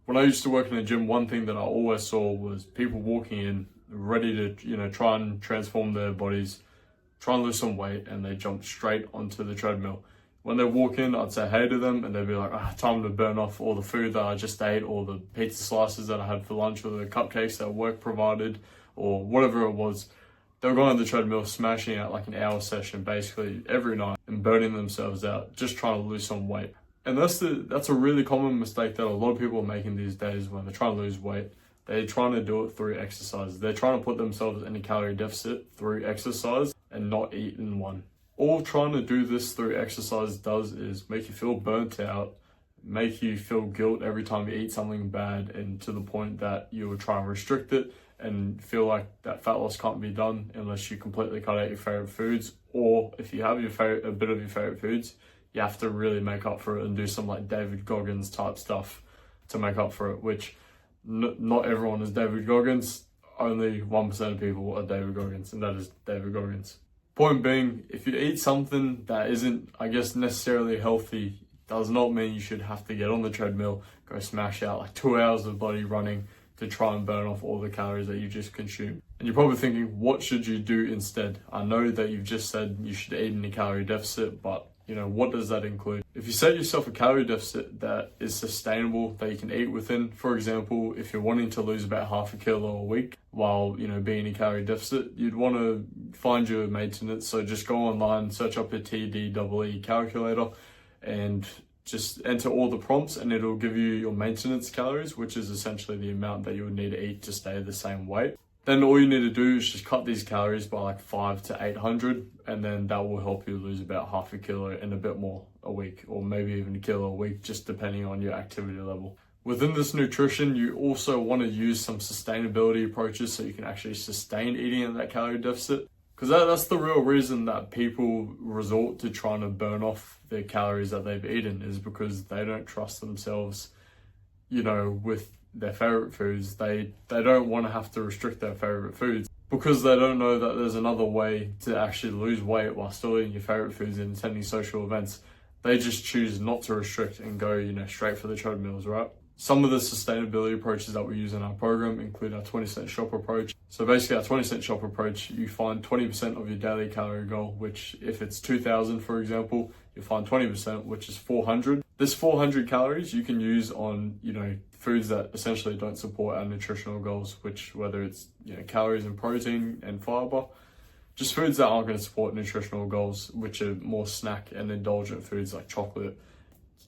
When I used to work in a gym, one thing that I always saw was people walking in ready to, try and transform their bodies, try and lose some weight, and they jump straight onto the treadmill. When they walk in, I'd say hey to them, and they'd be like, time to burn off all the food that I just ate, or the pizza slices that I had for lunch, or the cupcakes that work provided, or whatever it was. They were going on the treadmill, smashing out like an hour session basically every night and burning themselves out, just trying to lose some weight. And that's a really common mistake that a lot of people are making these days when they're trying to lose weight. They're trying to do it through exercise. They're trying to put themselves in a calorie deficit through exercise and not eat in one. All trying to do this through exercise does is make you feel burnt out, make you feel guilt every time you eat something bad, and to the point that you will try and restrict it and feel like that fat loss can't be done unless you completely cut out your favorite foods, or if you have a bit of your favorite foods, you have to really make up for it and do some like David Goggins type stuff to make up for it, which not everyone is David Goggins. Only 1% of people are David Goggins, and that is David Goggins. Point being, if you eat something that isn't, I guess, necessarily healthy, does not mean you should have to get on the treadmill, go smash out like 2 hours of body running to try and burn off all the calories that you just consumed. And you're probably thinking, what should you do instead? I know that you've just said you should eat in a calorie deficit, but what does that include? If you set yourself a calorie deficit that is sustainable, that you can eat within, for example, if you're wanting to lose about 0.5 kilo a week while, being in a calorie deficit, you'd want to find your maintenance. So just go online, search up a TDEE calculator and just enter all the prompts, and it'll give you your maintenance calories, which is essentially the amount that you would need to eat to stay the same weight. Then all you need to do is just cut these calories by like 500 to 800, and then that will help you lose about 0.5 kilo and a bit more a week, or maybe even a kilo a week, just depending on your activity level. Within this nutrition, you also want to use some sustainability approaches so you can actually sustain eating at that calorie deficit. Because that's the real reason that people resort to trying to burn off their calories that they've eaten, is because they don't trust themselves, with their favorite foods. They don't want to have to restrict their favorite foods because they don't know that there's another way to actually lose weight while still eating your favorite foods and attending social events. They just choose not to restrict and go, straight for the treadmills, right? Some of the sustainability approaches that we use in our program include our 20-cent shop approach. So basically our 20-cent shop approach, you find 20% of your daily calorie goal, which if it's 2,000, for example, you find 20%, which is 400. This 400 calories you can use on, foods that essentially don't support our nutritional goals, which whether it's, calories and protein and fiber, just foods that aren't going to support nutritional goals, which are more snack and indulgent foods like chocolate,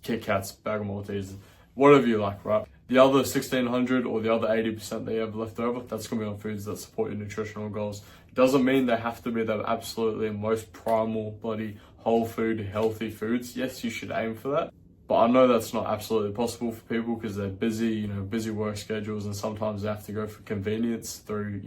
Kit Kats, bag of Maltesers, whatever you like, right? The other 1,600 or the other 80% that you have left over, that's going to be on foods that support your nutritional goals. It doesn't mean they have to be the absolutely most primal, bloody, whole food, healthy foods. Yes, you should aim for that. But I know that's not absolutely possible for people because they're busy, busy work schedules, and sometimes they have to go for convenience through,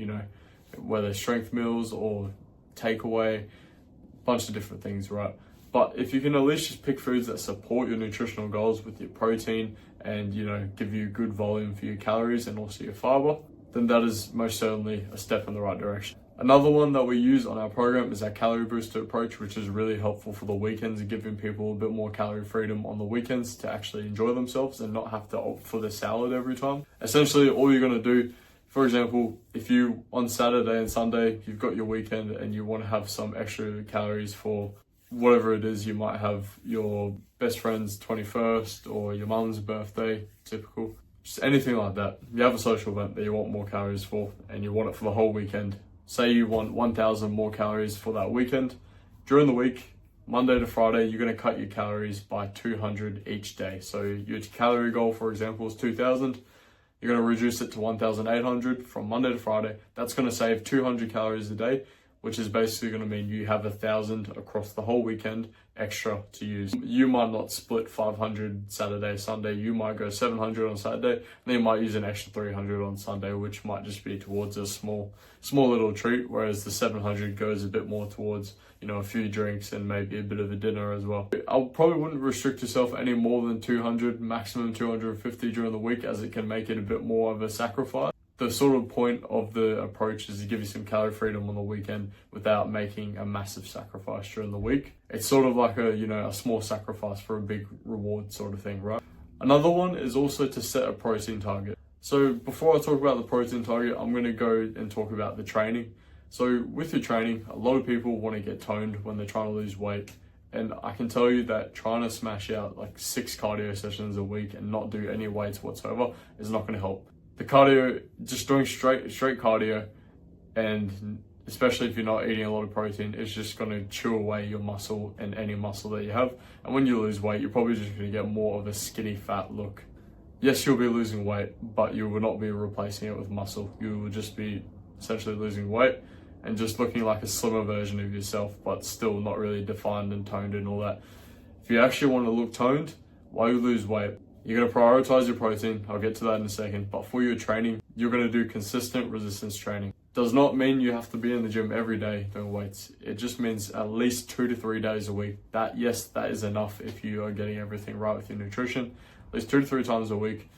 whether strength meals or takeaway, a bunch of different things, right? But if you can at least just pick foods that support your nutritional goals with your protein and, give you good volume for your calories and also your fiber, then that is most certainly a step in the right direction. Another one that we use on our program is our Calorie Booster Approach, which is really helpful for the weekends and giving people a bit more calorie freedom on the weekends to actually enjoy themselves and not have to opt for the salad every time. Essentially, all you're going to do, for example, if you on Saturday and Sunday, you've got your weekend and you want to have some extra calories for whatever it is, you might have your best friend's 21st or your mum's birthday, typical, just anything like that. You have a social event that you want more calories for and you want it for the whole weekend. Say you want 1,000 more calories for that weekend. During the week, Monday to Friday, you're going to cut your calories by 200 each day. So your calorie goal, for example, is 2,000. You're going to reduce it to 1,800 from Monday to Friday. That's going to save 200 calories a day, which is basically going to mean you have 1,000 across the whole weekend extra to use. You might not split 500 Saturday, Sunday. You might go 700 on Saturday, and then you might use an extra 300 on Sunday, which might just be towards a small little treat, whereas the 700 goes a bit more towards, a few drinks and maybe a bit of a dinner as well. I probably wouldn't restrict yourself any more than 200, maximum 250 during the week, as it can make it a bit more of a sacrifice. The sort of point of the approach is to give you some calorie freedom on the weekend without making a massive sacrifice during the week. It's sort of like a small sacrifice for a big reward sort of thing, right? Another one is also to set a protein target. So before I talk about the protein target, I'm going to go and talk about the training. So with your training, a lot of people want to get toned when they're trying to lose weight. And I can tell you that trying to smash out like 6 cardio sessions a week and not do any weights whatsoever is not going to help. The cardio, just doing straight cardio, and especially if you're not eating a lot of protein, it's just going to chew away your muscle and any muscle that you have. And when you lose weight, you're probably just going to get more of a skinny fat look. Yes, you'll be losing weight, but you will not be replacing it with muscle. You will just be essentially losing weight and just looking like a slimmer version of yourself, but still not really defined and toned and all that. If you actually want to look toned while you lose weight, you're going to prioritize your protein. I'll get to that in a second. But for your training, you're going to do consistent resistance training. Does not mean you have to be in the gym every day doing weights. It just means at least 2 to 3 days a week. That is enough if you are getting everything right with your nutrition. At least 2 to 3 times a week,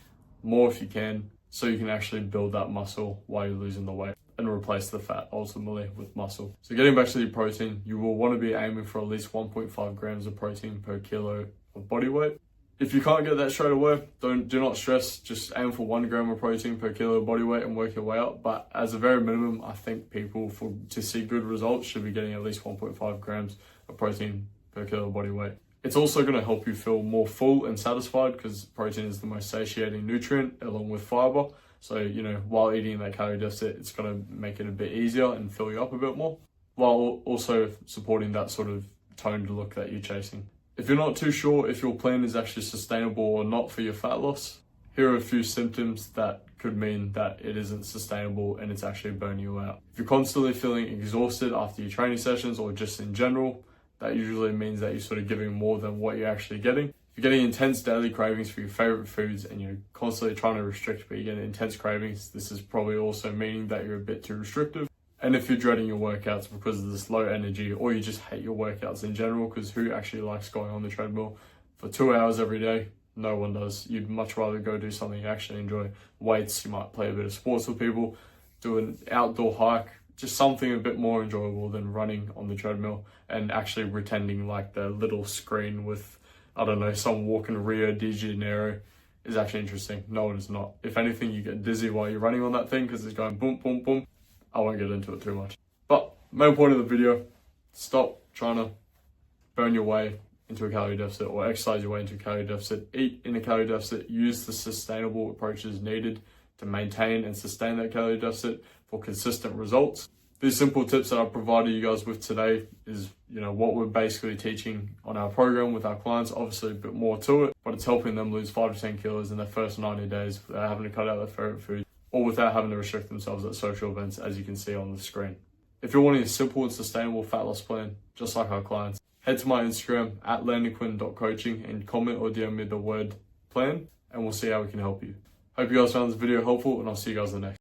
more if you can, so you can actually build that muscle while you're losing the weight and replace the fat ultimately with muscle. So getting back to your protein, you will want to be aiming for at least 1.5 grams of protein per kilo of body weight. If you can't get that straight away, do not stress. Just aim for 1 gram of protein per kilo of body weight and work your way up. But as a very minimum, I think people to see good results should be getting at least 1.5 grams of protein per kilo of body weight. It's also going to help you feel more full and satisfied because protein is the most satiating nutrient along with fiber. So, while eating that calorie deficit, it's going to make it a bit easier and fill you up a bit more, while also supporting that sort of toned look that you're chasing. If you're not too sure if your plan is actually sustainable or not for your fat loss, here are a few symptoms that could mean that it isn't sustainable and it's actually burning you out. If you're constantly feeling exhausted after your training sessions or just in general, that usually means that you're sort of giving more than what you're actually getting. If you're getting intense daily cravings for your favorite foods and you're constantly trying to restrict but you're getting intense cravings, this is probably also meaning that you're a bit too restrictive. And if you're dreading your workouts because of this low energy, or you just hate your workouts in general, because who actually likes going on the treadmill for 2 hours every day? No one does. You'd much rather go do something you actually enjoy. Weights, you might play a bit of sports with people, do an outdoor hike, just something a bit more enjoyable than running on the treadmill and actually pretending like the little screen with, I don't know, some walking Rio de Janeiro is actually interesting. No, it is not. If anything, you get dizzy while you're running on that thing because it's going boom, boom, boom. I won't get into it too much. But main point of the video, stop trying to burn your way into a calorie deficit or exercise your way into a calorie deficit. Eat in a calorie deficit. Use the sustainable approaches needed to maintain and sustain that calorie deficit for consistent results. These simple tips that I've provided you guys with today is, what we're basically teaching on our program with our clients. Obviously a bit more to it, but it's helping them lose 5 to 10 kilos in their first 90 days without having to cut out their favorite food or without having to restrict themselves at social events, as you can see on the screen. If you're wanting a simple and sustainable fat loss plan, just like our clients, head to my Instagram at landonquinn.coaching and comment or DM me the word plan, and we'll see how we can help you. Hope you guys found this video helpful, and I'll see you guys in the next.